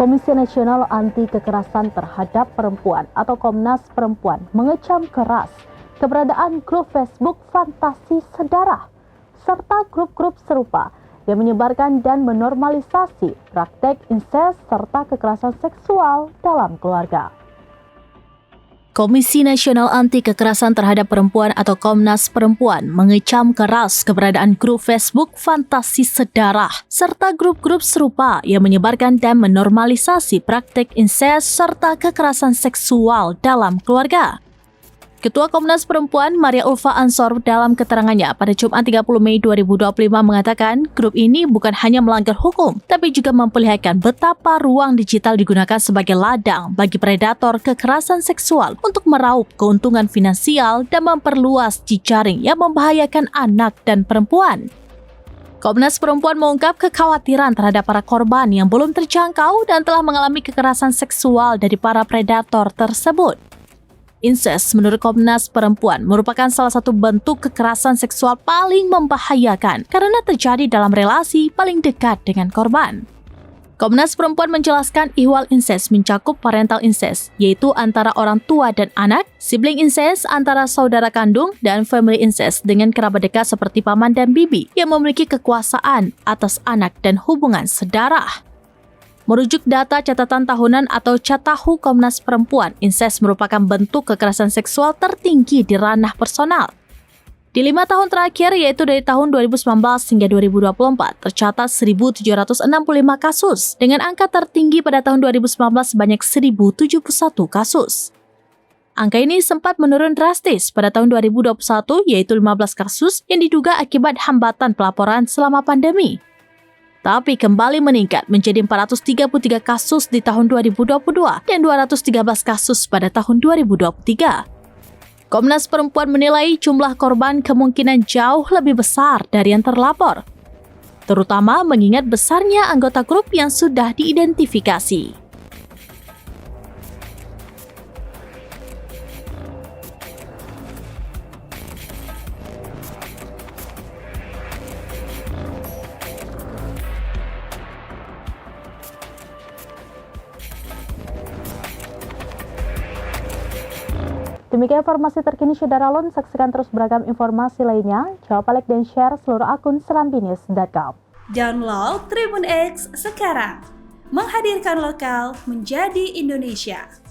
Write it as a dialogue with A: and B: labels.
A: Komisi Nasional Anti Kekerasan Terhadap Perempuan atau Komnas Perempuan mengecam keras keberadaan grup Facebook Fantasi Sedarah serta grup-grup serupa yang menyebarkan dan menormalisasi praktek insest serta kekerasan seksual dalam keluarga. Komisi Nasional Anti Kekerasan Terhadap Perempuan atau Komnas Perempuan mengecam keras keberadaan grup Facebook Fantasi Sedarah serta grup-grup serupa yang menyebarkan dan menormalisasi praktik insest serta kekerasan seksual dalam keluarga. Ketua Komnas Perempuan Maria Ulfa Ansor dalam keterangannya pada Jumat 30 Mei 2025 mengatakan grup ini bukan hanya melanggar hukum, tapi juga memperlihatkan betapa ruang digital digunakan sebagai ladang bagi predator kekerasan seksual untuk meraup keuntungan finansial dan memperluas jejaring yang membahayakan anak dan perempuan. Komnas Perempuan mengungkap kekhawatiran terhadap para korban yang belum terjangkau dan telah mengalami kekerasan seksual dari para predator tersebut. Insest menurut Komnas Perempuan merupakan salah satu bentuk kekerasan seksual paling membahayakan karena terjadi dalam relasi paling dekat dengan korban. Komnas Perempuan menjelaskan ihwal insest mencakup parental insest, yaitu antara orang tua dan anak, sibling insest antara saudara kandung, dan family insest dengan kerabat dekat seperti paman dan bibi yang memiliki kekuasaan atas anak dan hubungan sedarah. Merujuk data catatan tahunan atau Catahu Komnas Perempuan, insest merupakan bentuk kekerasan seksual tertinggi di ranah personal. Di 5 tahun terakhir, yaitu dari tahun 2019 hingga 2024, tercatat 1.765 kasus, dengan angka tertinggi pada tahun 2019 sebanyak 1.071 kasus. Angka ini sempat menurun drastis pada tahun 2021, yaitu 15 kasus yang diduga akibat hambatan pelaporan selama pandemi. Tapi kembali meningkat menjadi 433 kasus di tahun 2022 dan 213 kasus pada tahun 2023. Komnas Perempuan menilai jumlah korban kemungkinan jauh lebih besar dari yang terlapor, terutama mengingat besarnya anggota grup yang sudah diidentifikasi. Demikian informasi terkini Saudara Lun, saksikan terus beragam informasi lainnya. Coba like dan share seluruh akun serambinews.com.
B: Download Tribun X sekarang, menghadirkan lokal menjadi Indonesia.